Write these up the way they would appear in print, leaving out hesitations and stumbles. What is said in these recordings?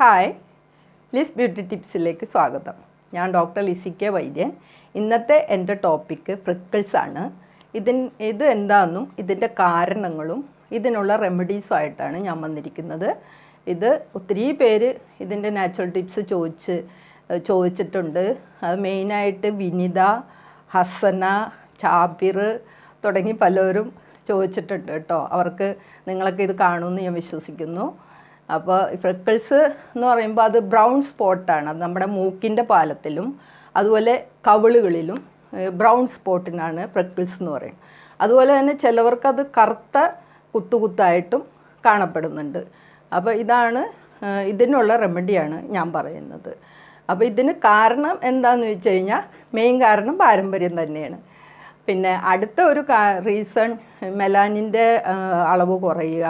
Hi, Liz beauty ടിപ്സിലേക്ക് സ്വാഗതം. ഞാൻ doctor Lissy K വൈദ്യൻ. ഇന്നത്തെ എൻ്റെ ടോപ്പിക്ക് ഫ്രിക്കിൾസ് ആണ്. ഇത് എന്താണെന്നും ഇതിൻ്റെ കാരണങ്ങളും ഇതിനുള്ള റെമഡീസും ആയിട്ടാണ് ഞാൻ വന്നിരിക്കുന്നത്. ഇത് ഒത്തിരി പേര് ഇതിൻ്റെ നാച്ചുറൽ ടിപ്സ് ചോദിച്ചിട്ടുണ്ട്. അത് മെയിനായിട്ട് വിനിത, ഹസന, ചാബിർ തുടങ്ങി പലരും ചോദിച്ചിട്ടുണ്ട് കേട്ടോ. നിങ്ങളൊക്കെ ഇത് കാണുമെന്ന് ഞാൻ വിശ്വസിക്കുന്നു. അപ്പോൾ ഫ്രിക്കിൾസ് എന്ന് പറയുമ്പോൾ അത് ബ്രൗൺ സ്പോട്ടാണ്. അത് നമ്മുടെ മൂക്കിൻ്റെ പാലത്തിലും അതുപോലെ കവിളുകളിലും ബ്രൗൺ സ്പോട്ടിനാണ് ഫ്രിക്കിൾസ് എന്ന് പറയുന്നത്. അതുപോലെ തന്നെ ചിലവർക്കത് കറുത്ത കുത്തായിട്ടും കാണപ്പെടുന്നുണ്ട്. അപ്പോൾ ഇതിനുള്ള റെമഡിയാണ് ഞാൻ പറയുന്നത്. അപ്പോൾ ഇതിന് കാരണം എന്താണെന്ന് വെച്ച് കഴിഞ്ഞാൽ മെയിൻ കാരണം പാരമ്പര്യം തന്നെയാണ്. പിന്നെ അടുത്ത ഒരു റീസൺ മെലാനിൻ്റെ അളവ് കുറയുക,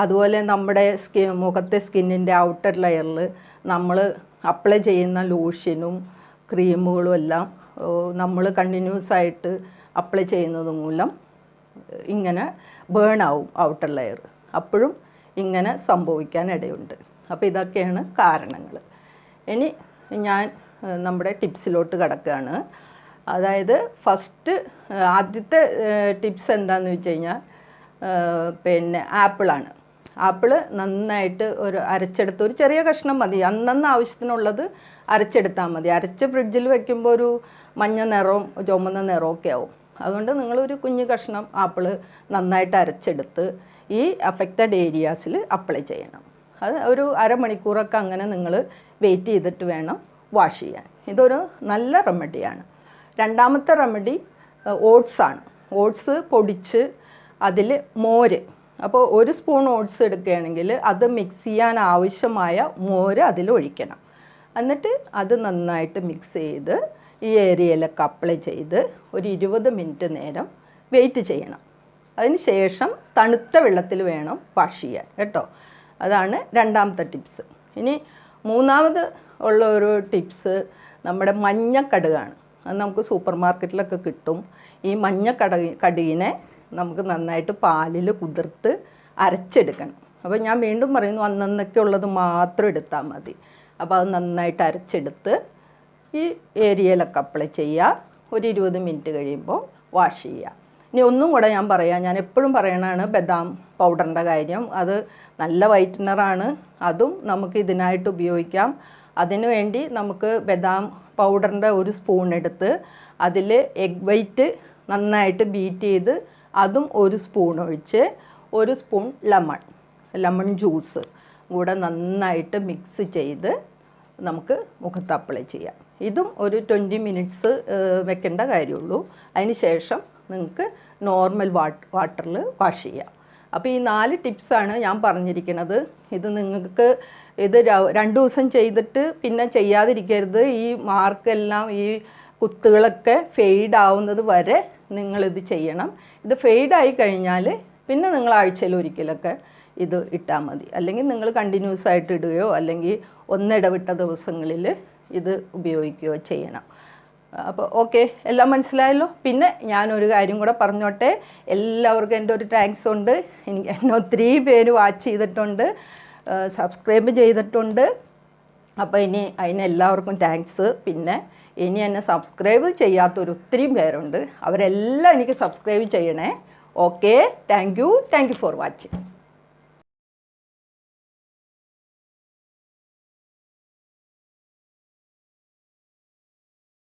അതുപോലെ നമ്മുടെ മുഖത്തെ സ്കിന്നിൻ്റെ ഔട്ടർ ലെയറിൽ നമ്മൾ അപ്ലൈ ചെയ്യുന്ന ലോഷനും ക്രീമുകളും എല്ലാം നമ്മൾ കണ്ടിന്യൂസ് ആയിട്ട് അപ്ലൈ ചെയ്യുന്നത് മൂലം ഇങ്ങനെ ബേൺ ആവും ഔട്ടർ ലെയർ. അപ്പോഴും ഇങ്ങനെ സംഭവിക്കാൻ ഇടയുണ്ട്. അപ്പോൾ ഇതൊക്കെയാണ് കാരണങ്ങൾ. ഇനി ഞാൻ നമ്മുടെ ടിപ്സിലോട്ട് കിടക്കുകയാണ്. അതായത് ആദ്യത്തെ ടിപ്സ് എന്താണെന്ന് വെച്ച് കഴിഞ്ഞാൽ ആപ്പിളാണ്. ആപ്പിള് നന്നായിട്ട് അരച്ചെടുത്ത് ഒരു ചെറിയ കഷ്ണം മതി. അന്നന്ന് ആവശ്യത്തിനുള്ളത് അരച്ചെടുത്താൽ മതി. അരച്ച് ഫ്രിഡ്ജിൽ വെക്കുമ്പോൾ ഒരു മഞ്ഞ നിറവും ചുമന്ന നിറമൊക്കെ ആവും. അതുകൊണ്ട് നിങ്ങളൊരു കുഞ്ഞു കഷ്ണം ആപ്പിള് നന്നായിട്ട് അരച്ചെടുത്ത് ഈ അഫക്റ്റഡ് ഏരിയാസിൽ അപ്ലൈ ചെയ്യണം. അത് ഒരു അരമണിക്കൂറൊക്കെ അങ്ങനെ നിങ്ങൾ വെയിറ്റ് ചെയ്തിട്ട് വേണം വാഷ് ചെയ്യാൻ. ഇതൊരു നല്ല റെമഡിയാണ്. രണ്ടാമത്തെ റെമഡി ഓട്സാണ്. ഓട്സ് പൊടിച്ച് അതിൽ മോര്, അപ്പോൾ ഒരു സ്പൂൺ ഓട്സ് എടുക്കുകയാണെങ്കിൽ അത് മിക്സ് ചെയ്യാൻ ആവശ്യമായ മോര് അതിൽ ഒഴിക്കണം. എന്നിട്ട് അത് നന്നായിട്ട് മിക്സ് ചെയ്ത് ഈ ഏരിയയിലൊക്കെ അപ്ലൈ ചെയ്ത് ഒരു 20 മിനിറ്റ് നേരം വെയിറ്റ് ചെയ്യണം. അതിന് ശേഷം തണുത്ത വെള്ളത്തിൽ വേണം വാഷ് ചെയ്യാൻ കേട്ടോ. അതാണ് രണ്ടാമത്തെ ടിപ്സ്. ഇനി മൂന്നാമത് ഉള്ള ഒരു ടിപ്സ് നമ്മുടെ മഞ്ഞക്കടുകാണ്. അത് നമുക്ക് സൂപ്പർ മാർക്കറ്റിലൊക്കെ കിട്ടും. ഈ കടുകിനെ നമുക്ക് നന്നായിട്ട് പാലിൽ കുതിർത്ത് അരച്ചെടുക്കണം. അപ്പോൾ ഞാൻ വീണ്ടും പറയുന്നു, അന്നന്നൊക്കെ ഉള്ളത് മാത്രം എടുത്താൽ മതി. അപ്പോൾ അത് നന്നായിട്ട് അരച്ചെടുത്ത് ഈ ഏരിയയിലൊക്കെ അപ്ലൈ ചെയ്യുക. ഒരു 20 മിനിറ്റ് കഴിയുമ്പോൾ വാഷ് ചെയ്യുക. ഇനി ഒന്നും കൂടെ ഞാൻ എപ്പോഴും പറയണതാണ് ബദാം പൗഡറിൻ്റെ കാര്യം. അത് നല്ല വൈറ്റനറാണ്. അതും നമുക്ക് ഇതിനായിട്ട് ഉപയോഗിക്കാം. അതിനു വേണ്ടി നമുക്ക് ബദാം പൗഡറിൻ്റെ ഒരു സ്പൂൺ എടുത്ത് അതിൽ എഗ് വൈറ്റ് നന്നായിട്ട് ബീറ്റ് ചെയ്ത് അതും ഒരു സ്പൂൺ ഒഴിച്ച് ഒരു സ്പൂൺ ലെമൺ ജ്യൂസ് കൂടെ നന്നായിട്ട് മിക്സ് ചെയ്ത് നമുക്ക് മുഖത്ത് അപ്ലൈ ചെയ്യാം. ഇതും ഒരു 20 മിനിറ്റ്സ് വെക്കേണ്ട കാര്യമുള്ളൂ. അതിന് ശേഷം നിങ്ങൾക്ക് നോർമൽ വാട്ടറിൽ വാഷ് ചെയ്യാം. അപ്പോൾ ഈ 4 ടിപ്സാണ് ഞാൻ പറഞ്ഞിരിക്കുന്നത്. നിങ്ങൾക്ക് 2 ദിവസം ചെയ്തിട്ട് പിന്നെ ചെയ്യാതിരിക്കരുത്. ഈ മാർക്കെല്ലാം ഈ കുത്തുകളൊക്കെ ഫെയ്ഡ് ആവുന്നത് വരെ നിങ്ങളിത് ചെയ്യണം. ഇത് ഫെയ്ഡായി കഴിഞ്ഞാൽ പിന്നെ നിങ്ങൾ ആഴ്ചയിൽ ഒരിക്കലൊക്കെ ഇത് ഇട്ടാൽ മതി. അല്ലെങ്കിൽ നിങ്ങൾ കണ്ടിന്യൂസ് ആയിട്ട് ഇടുകയോ അല്ലെങ്കിൽ ഒന്നിടവിട്ട ദിവസങ്ങളിൽ ഇത് ഉപയോഗിക്കുകയോ ചെയ്യണം. അപ്പോൾ ഓക്കെ, എല്ലാം മനസ്സിലായല്ലോ. പിന്നെ ഞാനൊരു കാര്യം കൂടെ പറഞ്ഞോട്ടെ. എല്ലാവർക്കും എൻ്റെ ഒരു താങ്ക്സ് ഉണ്ട്. എന്നെ ഒത്തിരി പേര് വാച്ച് ചെയ്തിട്ടുണ്ട്, സബ്സ്ക്രൈബ് ചെയ്തിട്ടുണ്ട്. അപ്പോൾ അതിനെല്ലാവർക്കും താങ്ക്സ്. പിന്നെ ഇനി എന്നെ സബ്സ്ക്രൈബ് ചെയ്യാത്തൊരു ഒത്തിരി പേരുണ്ട്. അവരെല്ലാം എനിക്ക് സബ്സ്ക്രൈബ് ചെയ്യണേ. Okay, thank you for watching.